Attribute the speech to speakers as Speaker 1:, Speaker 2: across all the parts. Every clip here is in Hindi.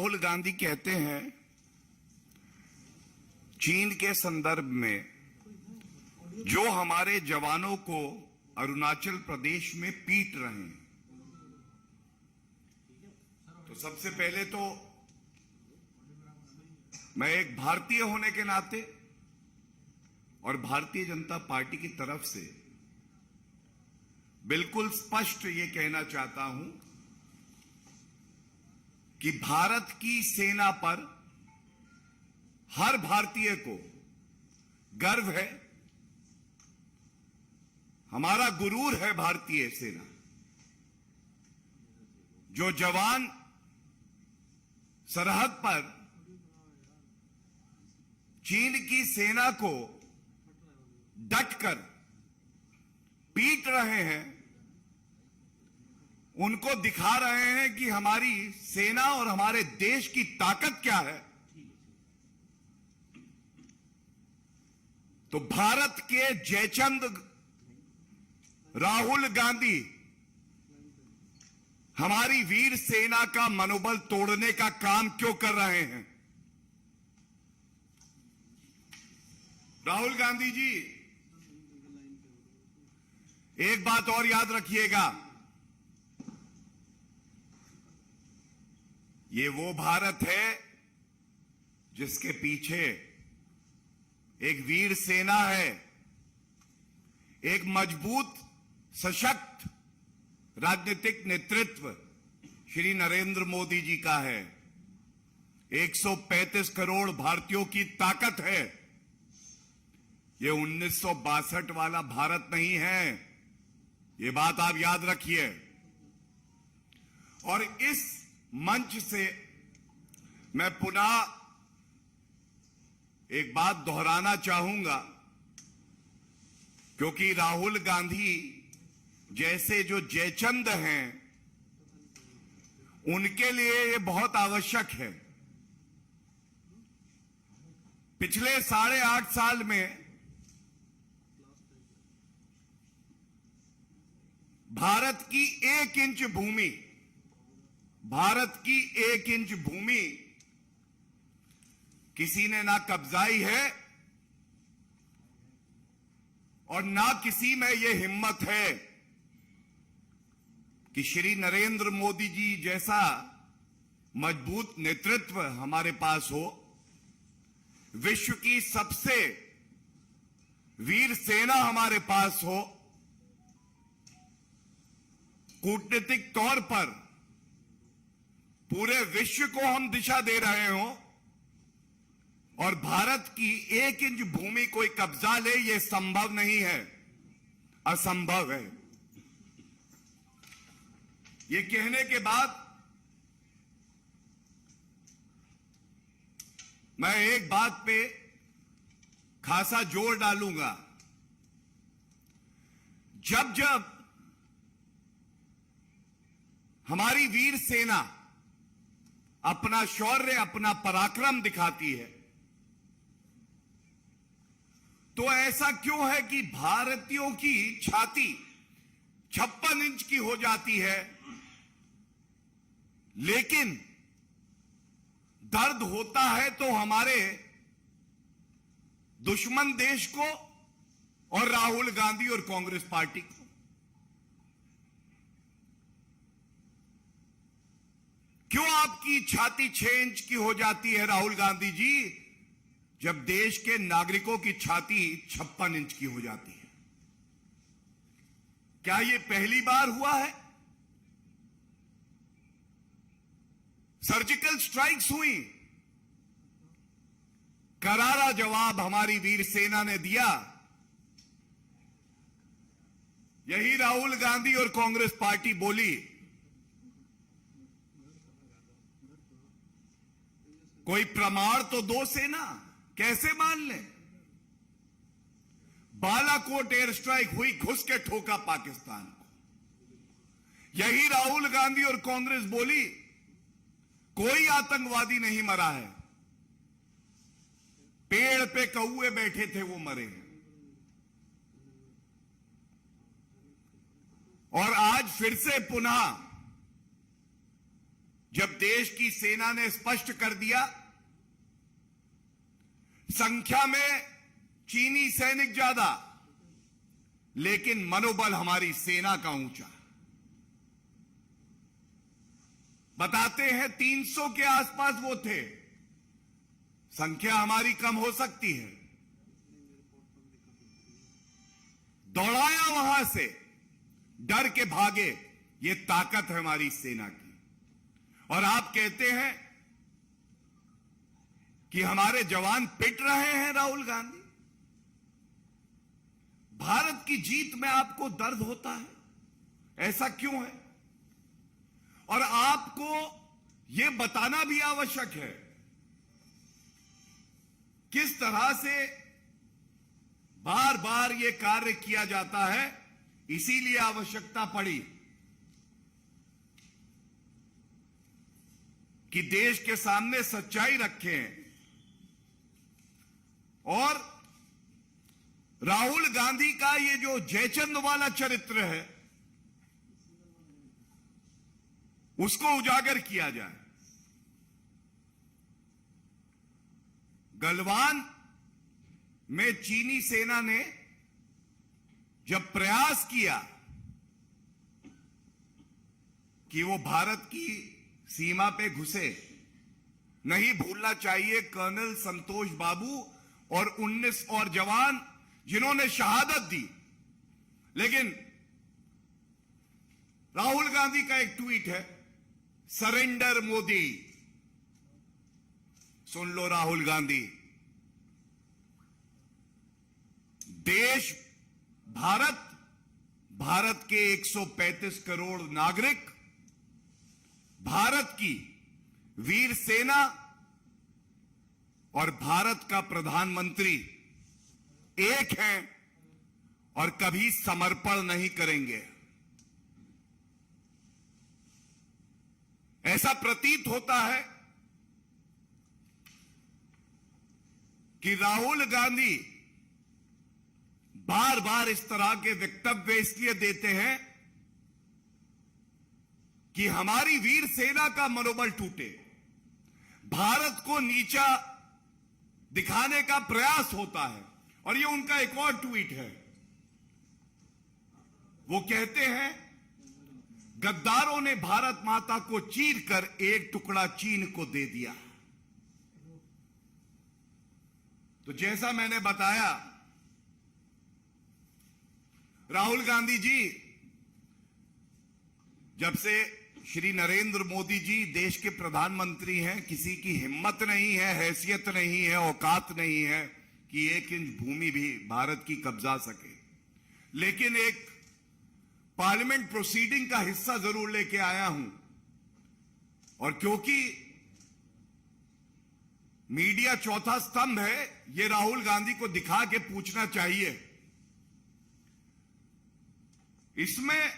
Speaker 1: राहुल गांधी कहते हैं चीन के संदर्भ में जो हमारे जवानों को अरुणाचल प्रदेश में पीट रहे हैं, तो सबसे पहले तो मैं एक भारतीय होने के नाते और भारतीय जनता पार्टी की तरफ से बिल्कुल स्पष्ट ये कहना चाहता हूं कि भारत की सेना पर हर भारतीय को गर्व है। हमारा गुरूर है भारतीय सेना। जो जवान सरहद पर चीन की सेना को डटकर पीट रहे हैं, उनको दिखा रहे हैं कि हमारी सेना और हमारे देश की ताकत क्या है। तो भारत के जयचंद राहुल गांधी हमारी वीर सेना का मनोबल तोड़ने का काम क्यों कर रहे हैं? राहुल गांधी जी, एक बात और याद रखिएगा, ये वो भारत है जिसके पीछे एक वीर सेना है, एक मजबूत सशक्त राजनीतिक नेतृत्व श्री नरेंद्र मोदी जी का है, 135 करोड़ भारतीयों की ताकत है। ये 1962 वाला भारत नहीं है, ये बात आप याद रखिए। और इस मंच से मैं पुनः एक बात दोहराना चाहूंगा, क्योंकि राहुल गांधी जैसे जो जयचंद हैं, उनके लिए ये बहुत आवश्यक है। पिछले 8.5 साल में भारत की 1 इंच भूमि, भारत की 1 इंच भूमि किसी ने ना कब्जाई है और ना किसी में यह हिम्मत है कि श्री नरेंद्र मोदी जी जैसा मजबूत नेतृत्व हमारे पास हो, विश्व की सबसे वीर सेना हमारे पास हो, कूटनीतिक तौर पर पूरे विश्व को हम दिशा दे रहे हो और भारत की 1 इंच भूमि कोई कब्जा ले, यह संभव नहीं है, असंभव है। ये कहने के बाद मैं एक बात पे खासा जोर डालूंगा। जब जब हमारी वीर सेना अपना शौर्य, अपना पराक्रम दिखाती है, तो ऐसा क्यों है कि भारतीयों की छाती 56 इंच की हो जाती है, लेकिन दर्द होता है तो हमारे दुश्मन देश को और राहुल गांधी और कांग्रेस पार्टी को। क्यों आपकी छाती 6 इंच की हो जाती है राहुल गांधी जी, जब देश के नागरिकों की छाती 56 इंच की हो जाती है? क्या यह पहली बार हुआ है? सर्जिकल स्ट्राइक्स हुई, करारा जवाब हमारी वीर सेना ने दिया। यही राहुल गांधी और कांग्रेस पार्टी बोली, कोई प्रमाण तो दो सेना, कैसे मान ले? बालाकोट एयर स्ट्राइक हुई, घुस के ठोका पाकिस्तान को। यही राहुल गांधी और कांग्रेस बोली, कोई आतंकवादी नहीं मरा है, पेड़ पे कौए बैठे थे वो मरे हैं। और आज फिर से पुनः जब देश की सेना ने स्पष्ट कर दिया, संख्या में चीनी सैनिक ज्यादा, लेकिन मनोबल हमारी सेना का ऊंचा। बताते हैं 300 के आसपास वो थे। संख्या हमारी कम हो सकती है, दौड़ाया वहां से, डर के भागे। ये ताकत है हमारी सेना की। और आप कहते हैं कि हमारे जवान पिट रहे हैं राहुल गांधी। भारत की जीत में आपको दर्द होता है, ऐसा क्यों है? और आपको यह बताना भी आवश्यक है किस तरह से बार बार यह कार्य किया जाता है। इसीलिए आवश्यकता पड़ी कि देश के सामने सच्चाई रखें। और राहुल गांधी का ये जो जयचंद वाला चरित्र है, उसको उजागर किया जाए। गलवान में चीनी सेना ने जब प्रयास किया कि वो भारत की सीमा पे घुसे, नहीं भूलना चाहिए कर्नल संतोष बाबू और 19 और जवान जिन्होंने शहादत दी। लेकिन राहुल गांधी का एक ट्वीट है, सरेंडर मोदी। सुन लो राहुल गांधी, देश भारत के 135 करोड़ नागरिक, भारत की वीर सेना और भारत का प्रधानमंत्री एक हैं और कभी समर्पण नहीं करेंगे। ऐसा प्रतीत होता है कि राहुल गांधी बार बार इस तरह के वक्तव्य इसलिए देते हैं कि हमारी वीर सेना का मनोबल टूटे, भारत को नीचा दिखाने का प्रयास होता है। और ये उनका एक और ट्वीट है, वो कहते हैं गद्दारों ने भारत माता को चीरकर एक टुकड़ा चीन को दे दिया। तो जैसा मैंने बताया, राहुल गांधी जी जब से श्री नरेंद्र मोदी जी देश के प्रधानमंत्री हैं, किसी की हिम्मत नहीं है, हैसियत नहीं है, औकात नहीं है कि 1 इंच भूमि भी भारत की कब्जा सके। लेकिन एक पार्लियामेंट प्रोसीडिंग का हिस्सा जरूर लेके आया हूं। और क्योंकि मीडिया चौथा स्तंभ है, यह राहुल गांधी को दिखा के पूछना चाहिए। इसमें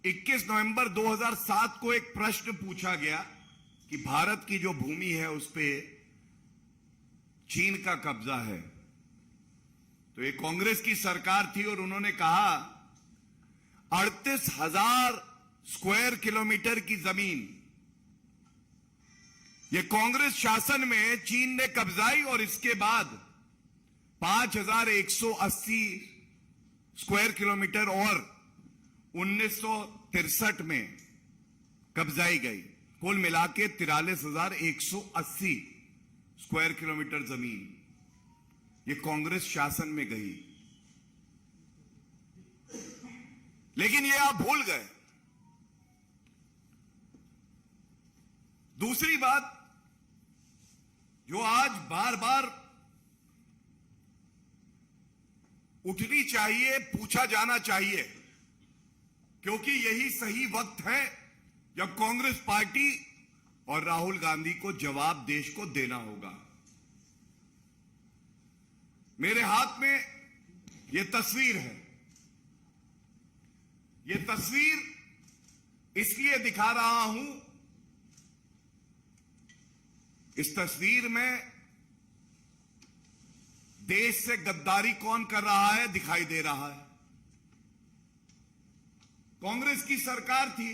Speaker 1: 21 नवंबर 2007 को एक प्रश्न पूछा गया कि भारत की जो भूमि है उस पे चीन का कब्जा है। तो ये कांग्रेस की सरकार थी और उन्होंने कहा 38,000 स्क्वायर किलोमीटर की जमीन ये कांग्रेस शासन में चीन ने कब्जाई और इसके बाद 5,180 स्क्वायर किलोमीटर और 1963 में कब्जाई गई। कुल मिलाके 43,180 स्क्वायर किलोमीटर जमीन ये कांग्रेस शासन में गई। लेकिन ये आप भूल गए। दूसरी बात जो आज बार बार उठनी चाहिए, पूछा जाना चाहिए, क्योंकि यही सही वक्त है जब कांग्रेस पार्टी और राहुल गांधी को जवाब देश को देना होगा। मेरे हाथ में यह तस्वीर है। यह तस्वीर इसलिए दिखा रहा हूं, इस तस्वीर में देश से गद्दारी कौन कर रहा है दिखाई दे रहा है। कांग्रेस की सरकार थी,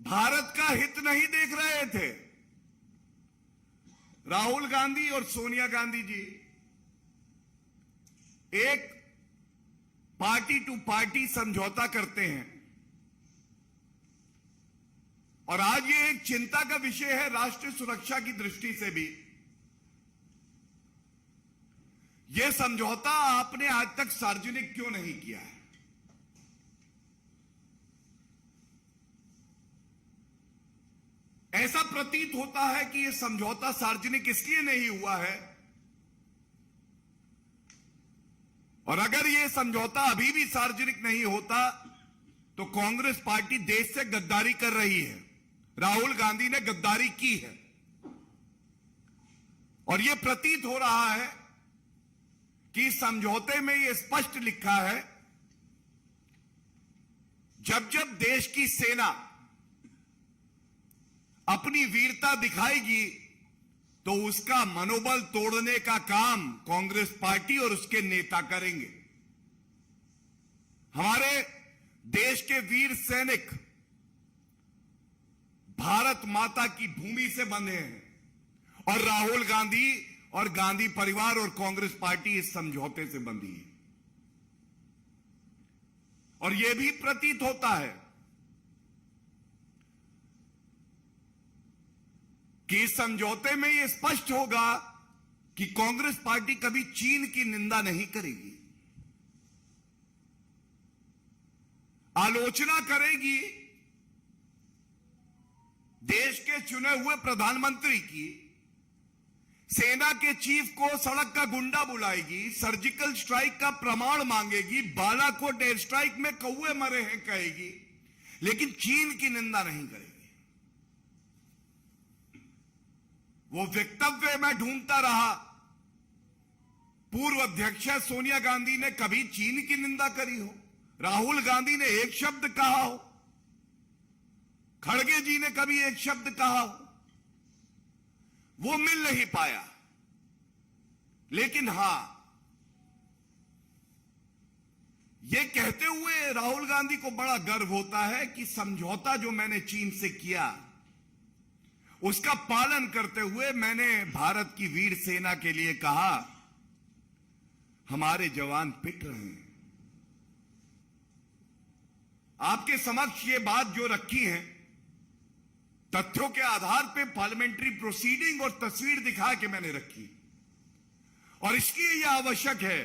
Speaker 1: भारत का हित नहीं देख रहे थे। राहुल गांधी और सोनिया गांधी जी एक पार्टी टू पार्टी समझौता करते हैं और आज ये एक चिंता का विषय है राष्ट्रीय सुरक्षा की दृष्टि से भी। यह समझौता आपने आज तक सार्वजनिक क्यों नहीं किया है? ऐसा प्रतीत होता है कि यह समझौता सार्वजनिक इसलिए नहीं हुआ है, और अगर यह समझौता अभी भी सार्वजनिक नहीं होता तो कांग्रेस पार्टी देश से गद्दारी कर रही है। राहुल गांधी ने गद्दारी की है और यह प्रतीत हो रहा है कि समझौते में यह स्पष्ट लिखा है, जब जब देश की सेना अपनी वीरता दिखाएगी तो उसका मनोबल तोड़ने का काम कांग्रेस पार्टी और उसके नेता करेंगे। हमारे देश के वीर सैनिक भारत माता की भूमि से बंधे हैं और राहुल गांधी और गांधी परिवार और कांग्रेस पार्टी इस समझौते से बंधी है। और यह भी प्रतीत होता है कि इस समझौते में यह स्पष्ट होगा कि कांग्रेस पार्टी कभी चीन की निंदा नहीं करेगी, आलोचना करेगी देश के चुने हुए प्रधानमंत्री की, सेना के चीफ को सड़क का गुंडा बुलाएगी, सर्जिकल स्ट्राइक का प्रमाण मांगेगी, बालाकोट एयर स्ट्राइक में कौवे मरे हैं कहेगी, लेकिन चीन की निंदा नहीं करेगी। वो वक्तव्य मैं ढूंढता रहा, पूर्व अध्यक्ष सोनिया गांधी ने कभी चीन की निंदा करी हो, राहुल गांधी ने एक शब्द कहा हो, खड़गे जी ने कभी एक शब्द कहा हो, वो मिल नहीं पाया। लेकिन हां, ये कहते हुए राहुल गांधी को बड़ा गर्व होता है कि समझौता जो मैंने चीन से किया उसका पालन करते हुए मैंने भारत की वीर सेना के लिए कहा हमारे जवान पिट रहे हैं। आपके समक्ष ये बात जो रखी है तथ्यों के आधार पे पार्लियामेंट्री प्रोसीडिंग और तस्वीर दिखा के मैंने रखी, और इसलिए यह आवश्यक है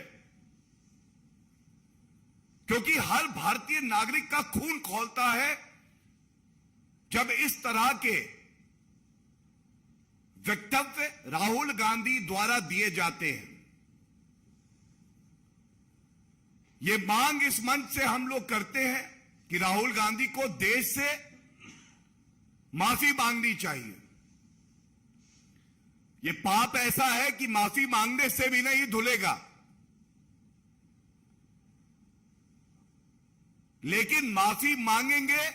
Speaker 1: क्योंकि हर भारतीय नागरिक का खून खौलता है जब इस तरह के वक्तव्य राहुल गांधी द्वारा दिए जाते हैं। यह मांग इस मंच से हम लोग करते हैं कि राहुल गांधी को देश से माफी मांगनी चाहिए। यह पाप ऐसा है कि माफी मांगने से भी नहीं धुलेगा, लेकिन माफी मांगेंगे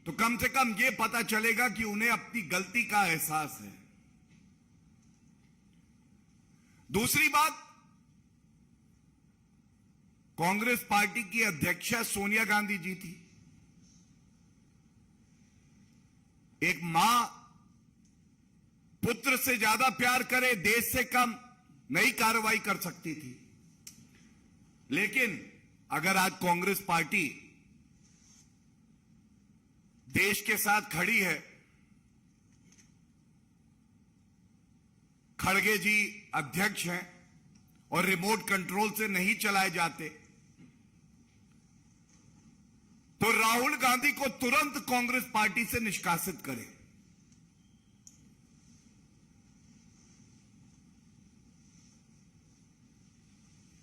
Speaker 1: तो कम से कम यह पता चलेगा कि उन्हें अपनी गलती का एहसास है। दूसरी बात, कांग्रेस पार्टी की अध्यक्ष सोनिया गांधी जी थी। एक मां पुत्र से ज्यादा प्यार करे, देश से कम नहीं कार्रवाई कर सकती थी। लेकिन अगर आज कांग्रेस पार्टी देश के साथ खड़ी है, खड़गे जी अध्यक्ष हैं और रिमोट कंट्रोल से नहीं चलाए जाते, तो राहुल गांधी को तुरंत कांग्रेस पार्टी से निष्कासित करें।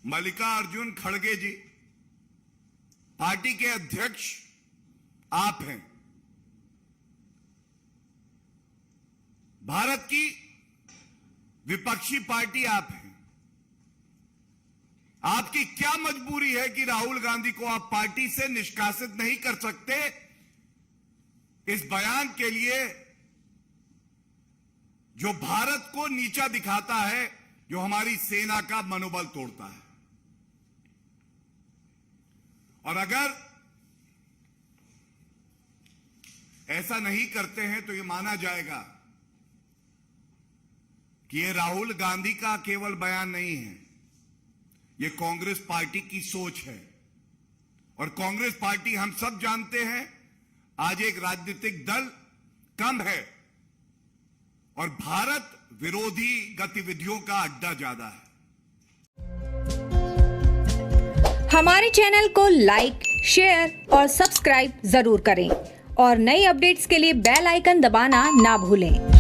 Speaker 1: मल्लिकार्जुन खड़गे जी पार्टी के अध्यक्ष आप हैं, भारत की विपक्षी पार्टी आप हैं। आपकी क्या मजबूरी है कि राहुल गांधी को आप पार्टी से निष्कासित नहीं कर सकते? इस बयान के लिए जो भारत को नीचा दिखाता है, जो हमारी सेना का मनोबल तोड़ता है। और अगर ऐसा नहीं करते हैं तो ये माना जाएगा कि ये राहुल गांधी का केवल बयान नहीं है, ये कांग्रेस पार्टी की सोच है। और कांग्रेस पार्टी, हम सब जानते हैं, आज एक राजनीतिक दल कम है और भारत विरोधी गतिविधियों का अड्डा ज्यादा है।
Speaker 2: हमारे चैनल को लाइक, शेयर और सब्सक्राइब जरूर करें और नई अपडेट्स के लिए बेल आइकन दबाना ना भूलें।